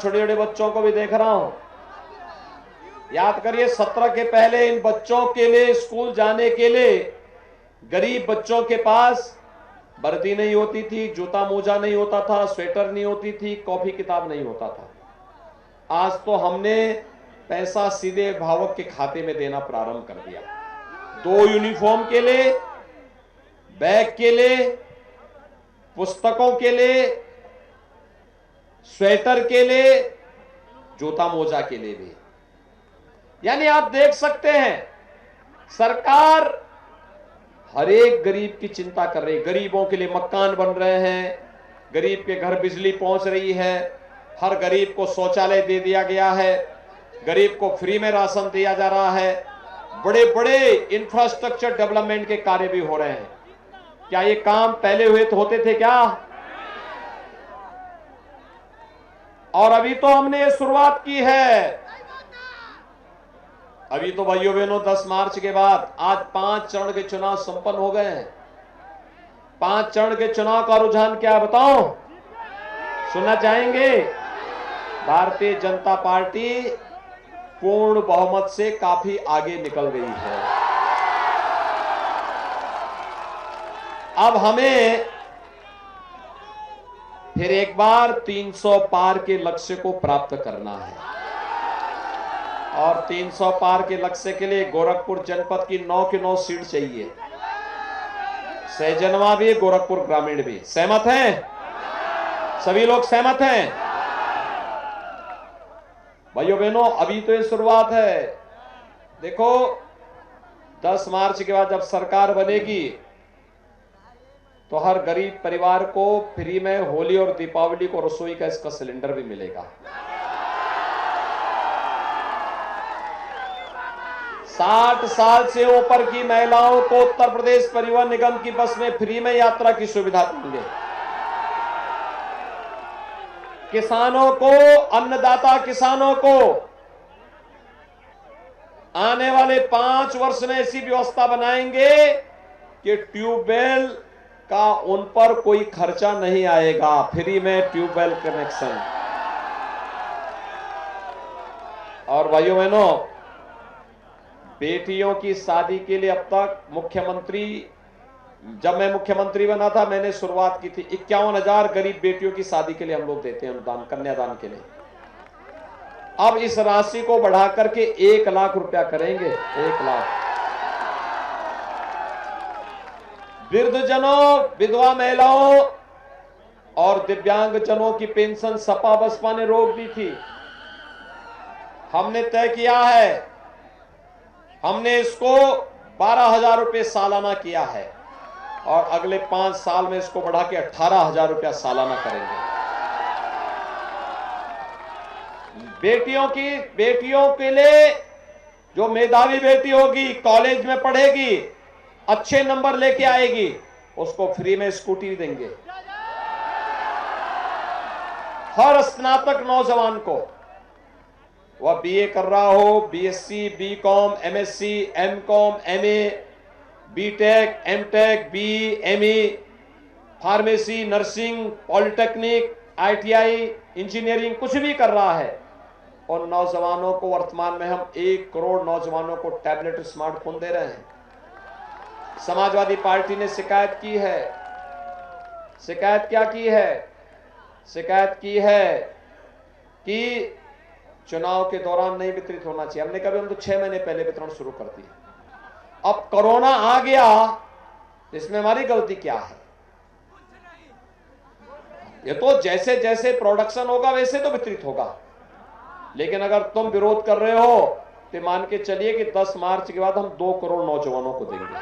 छोटे छोटे बच्चों को भी देख रहा हूं। याद करिए 17 के पहले इन बच्चों के लिए, स्कूल जाने के लिए गरीब बच्चों के पास वर्दी नहीं होती थी, जूता मोजा नहीं होता था, स्वेटर नहीं होती थी, कॉपी किताब नहीं होता था। आज तो हमने पैसा सीधे अभिभावक के खाते में देना प्रारंभ कर दिया। 2 यूनिफॉर्म के लिए, बैग के लिए, पुस्तकों के लिए, स्वेटर के लिए, जूता मोजा के लिए भी। यानी आप देख सकते हैं सरकार हर एक गरीब की चिंता कर रही है। गरीबों के लिए मकान बन रहे हैं, गरीब के घर बिजली पहुंच रही है, हर गरीब को शौचालय दे दिया गया है, गरीब को फ्री में राशन दिया जा रहा है, बड़े बड़े इंफ्रास्ट्रक्चर डेवलपमेंट के कार्य भी हो रहे हैं। क्या ये काम पहले हुए तो होते थे क्या? और अभी तो हमने ये शुरुआत की है। अभी तो भाइयों बहनों 10 मार्च के बाद आज 5 चरण के चुनाव संपन्न हो गए हैं। 5 चरण के चुनाव का रुझान क्या बताऊं? सुनना चाहेंगे? भारतीय जनता पार्टी पूर्ण बहुमत से काफी आगे निकल गई है। अब हमें फिर एक बार 300 पार के लक्ष्य को प्राप्त करना है। और 300 पार के लक्ष्य के लिए गोरखपुर जनपद की 9 की 9 सीट चाहिए। सहजनवा भी, गोरखपुर ग्रामीण भी। सहमत हैं? सभी लोग सहमत हैं? भाइयों बहनों अभी तो ये शुरुआत है। देखो 10 मार्च के बाद जब सरकार बनेगी तो हर गरीब परिवार को फ्री में होली और दीपावली को रसोई गैस का सिलेंडर भी मिलेगा। 60 साल से ऊपर की महिलाओं को उत्तर प्रदेश परिवहन निगम की बस में फ्री में यात्रा की सुविधा देंगे। किसानों को, अन्नदाता किसानों को आने वाले 5 वर्ष में ऐसी व्यवस्था बनाएंगे कि ट्यूबवेल का उन पर कोई खर्चा नहीं आएगा। फ्री में ट्यूबवेल कनेक्शन। और भाइयों बहनों बेटियों की शादी के लिए अब तक मुख्यमंत्री, जब मैं मुख्यमंत्री बना था मैंने शुरुआत की थी 51,000 गरीब बेटियों की शादी के लिए हम लोग देते हैं अनुदान, कन्यादान के लिए। अब इस राशि को बढ़ा करके 1 लाख रुपया करेंगे। 1 लाख। वृद्धजनों, विधवा महिलाओं और दिव्यांगजनों की पेंशन सपा बसपा ने रोक दी थी। हमने तय किया है, हमने इसको 12,000 रुपये सालाना किया है और अगले 5 साल में इसको बढ़ा के 18,000 रुपया सालाना करेंगे। बेटियों के लिए जो मेधावी बेटी होगी, कॉलेज में पढ़ेगी, अच्छे नंबर लेके आएगी, उसको फ्री में स्कूटी देंगे। हर स्नातक नौजवान को, वह बीए कर रहा हो, BSc, BCom, MSc, MCom, MA, BTech, MTech, BE, ME, pharmacy, nursing, polytechnic, ITI, engineering कुछ भी कर रहा है, और नौजवानों को वर्तमान में हम 1 करोड़ नौजवानों को टैबलेट, स्मार्टफोन दे रहे हैं। समाजवादी पार्टी ने शिकायत की है। शिकायत क्या की है? शिकायत की है कि चुनाव के दौरान नहीं वितरित होना चाहिए। हमने कभी, हम तो 6 महीने पहले वितरण शुरू कर दिया। अब कोरोना आ गया, इसमें हमारी गलती क्या है? ये तो जैसे जैसे प्रोडक्शन होगा वैसे तो वितरित होगा, लेकिन अगर तुम विरोध कर रहे हो तो मान के चलिए कि 10 मार्च के बाद हम 2 करोड़ नौजवानों को देंगे।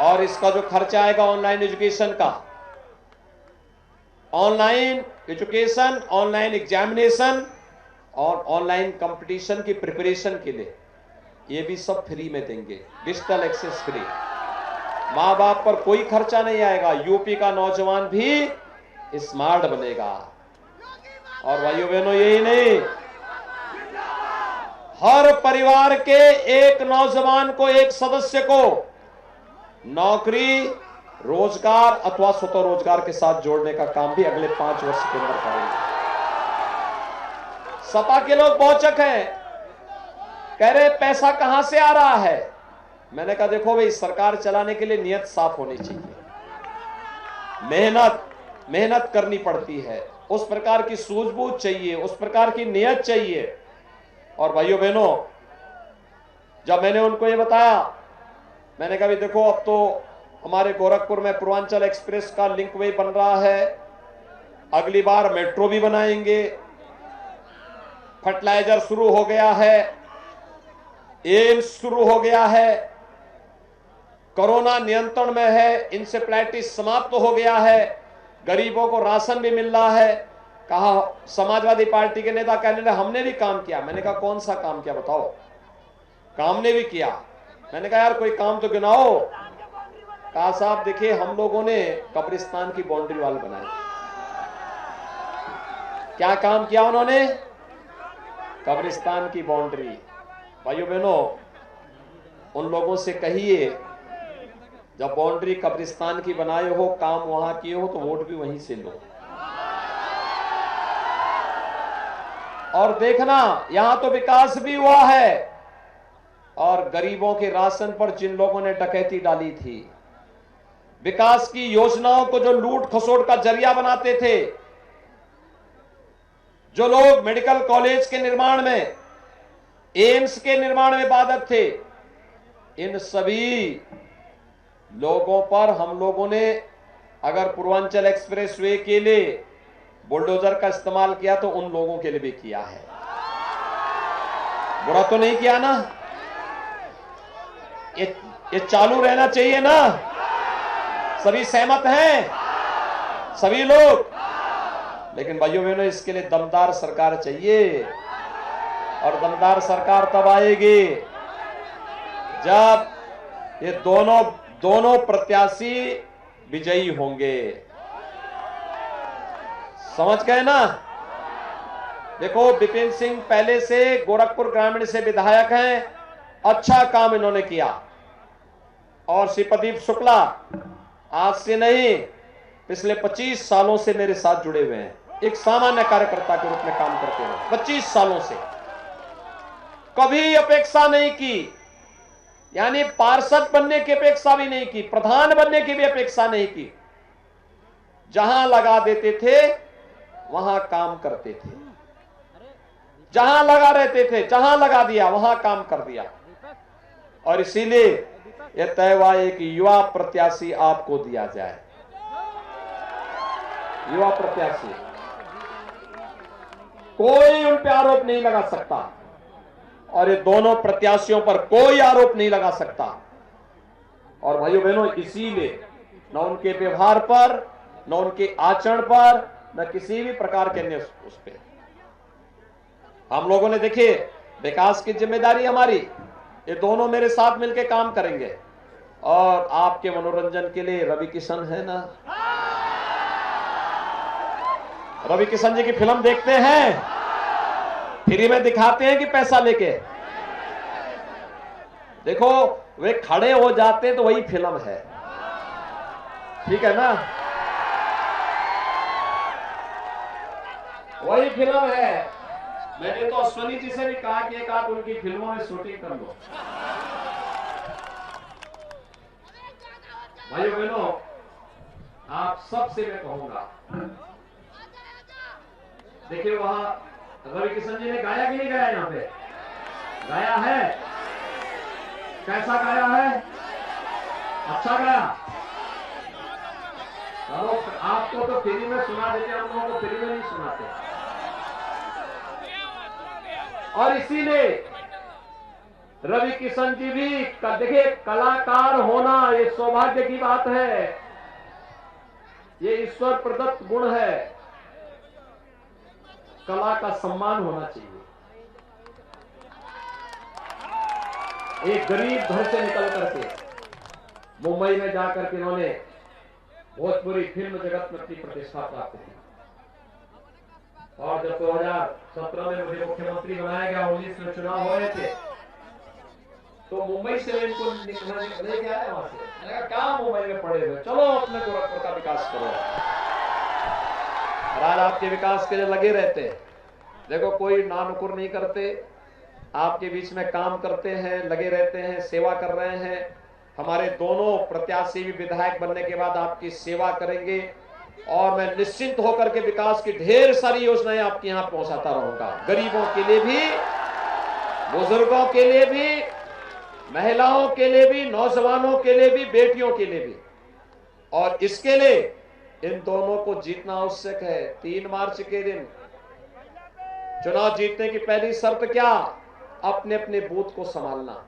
और इसका जो खर्चा आएगा ऑनलाइन एजुकेशन का, ऑनलाइन एजुकेशन, ऑनलाइन एग्जामिनेशन और ऑनलाइन कंपटीशन की प्रिपरेशन के लिए, ये भी सब फ्री में देंगे। Digital access free. मां बाप पर कोई खर्चा नहीं आएगा। यूपी का नौजवान भी स्मार्ट बनेगा। और भाइयों बहनों यही नहीं, हर परिवार के एक नौजवान को, एक सदस्य को नौकरी, रोजगार अथवा स्वतः रोजगार के साथ जोड़ने का काम भी अगले 5 वर्ष के अंदर करेंगे। सपा के लोग बहुचक हैं, कह रहे पैसा कहां से आ रहा है। मैंने कहा देखो भाई, सरकार चलाने के लिए नियत साफ होनी चाहिए, मेहनत करनी पड़ती है, उस प्रकार की सूझबूझ चाहिए, उस प्रकार की नियत चाहिए। और भाइयों बहनों, जब मैंने उनको ये बताया, मैंने कहा देखो अब तो हमारे गोरखपुर में पूर्वांचल एक्सप्रेस का लिंक वे बन रहा है, अगली बार मेट्रो भी बनाएंगे, फर्टिलाइजर शुरू हो गया है, एम्स शुरू हो गया है, कोरोना नियंत्रण में है, इंसेफ्लाइटिस समाप्त हो गया है, गरीबों को राशन भी मिल रहा है। कहा समाजवादी पार्टी के नेता कहने लगे हमने भी काम किया। मैंने कहा कौन सा काम किया बताओ। काम ने भी किया। मैंने कहा यार कोई काम तो गिनाओ। कहा साहब देखिए, हम लोगों ने कब्रिस्तान की बाउंड्री वाल बनाई। क्या काम किया उन्होंने? कब्रिस्तान की बाउंड्री। भाइयों बहनों, उन लोगों से कहिए जब बाउंड्री कब्रिस्तान की बनाए हो, काम वहां किए हो, तो वोट भी वहीं से लो। और देखना यहां तो विकास भी हुआ है। और गरीबों के राशन पर जिन लोगों ने डकैती डाली थी, विकास की योजनाओं को जो लूट खसोट का जरिया बनाते थे, जो लोग मेडिकल कॉलेज के निर्माण में, एम्स के निर्माण में बाधक थे, इन सभी लोगों पर हम लोगों ने अगर पूर्वांचल एक्सप्रेसवे के लिए बुलडोजर का इस्तेमाल किया तो उन लोगों के लिए भी किया है। बुरा तो नहीं किया ना? ये चालू रहना चाहिए ना? सभी सहमत हैं सभी लोग। लेकिन भाइयों बहनों, इसके लिए दमदार सरकार चाहिए। और दमदार सरकार तब आएगी जब ये दोनों प्रत्याशी विजयी होंगे। समझ गए ना? देखो, विपिन सिंह पहले से गोरखपुर ग्रामीण से विधायक हैं, अच्छा काम इन्होंने किया। और श्रीप्रदीप शुक्ला आज से नहीं, पिछले 25 सालों से मेरे साथ जुड़े हुए हैं, एक सामान्य कार्यकर्ता के रूप में काम करते हैं। 25 सालों से कभी अपेक्षा नहीं की, यानी पार्षद बनने की अपेक्षा भी नहीं की, प्रधान बनने की भी अपेक्षा नहीं की। जहां लगा देते थे वहां काम करते थे, जहां लगा रहते थे, जहां लगा दिया वहां काम कर दिया। और इसीलिए यह तय हुआ एक युवा प्रत्याशी आपको दिया जाए। युवा प्रत्याशी, कोई उन पर आरोप नहीं लगा सकता, और ये दोनों प्रत्याशियों पर कोई आरोप नहीं लगा सकता। और भाइयों बहनों, इसीलिए न उनके व्यवहार पर, न उनके आचरण पर, न किसी भी प्रकार के अन्य उस पे हम लोगों ने देखिए, विकास की जिम्मेदारी हमारी, ये दोनों मेरे साथ मिलकर काम करेंगे। और आपके मनोरंजन के लिए रवि किशन है ना? रवि किशन जी की फिल्म देखते हैं, फ्री में दिखाते हैं कि पैसा लेके? देखो, वे खड़े हो जाते तो वही फिल्म है, ठीक है ना? वही फिल्म है। मैंने तो अश्वनी जी से भी कहा कि एक आध उनकी फिल्मों में शूटिंग कर लो। भाइयों बहनों, आप सबसे मैं कहूंगा, देखिए वहां रवि किशन जी ने गाया कि नहीं गाया? यहां पे गाया है। कैसा गाया है? अच्छा गाया। आपको तो फ्री में सुना देते, हम लोगों को फ्री में नहीं सुनाते। और इसीलिए रवि किशन जी भी देखिए, कलाकार होना ये सौभाग्य की बात है, ये ईश्वर प्रदत्त गुण है। कला का सम्मान होना चाहिए। एक गरीब घर से निकल करके मुंबई में जाकर के इन्होंने भोजपुरी फिल्म जगत में अपनी प्रतिष्ठा प्राप्त की। और जब 2017 में मुझे मुख्यमंत्री बनाया गया, 19 में चुनाव हो रहे थे, तो मुंबई से इनको लेके आया वहां से। मैंने कहा क्या मुंबई में पड़े हुए, चलो अपने गोरखपुर का विकास करो। और आपके विकास के लिए लगे रहते हैं। देखो कोई नानुकुर नहीं करते, आपके बीच में काम करते हैं, लगे रहते हैं, सेवा कर रहे हैं। हमारे दोनों प्रत्याशी भी विधायक बनने के बाद आपकी सेवा करेंगे और मैं निश्चिंत होकर के विकास की ढेर सारी योजनाएं आपके यहां पहुंचाता रहूंगा। गरीबों के लिए भी, बुजुर्गों के लिए भी, महिलाओं के लिए भी, नौजवानों के लिए भी, बेटियों के लिए भी। और इसके लिए इन दोनों को जीतना आवश्यक है। 3 मार्च के दिन चुनाव जीतने की पहली शर्त क्या? अपने अपने बूथ को संभालना।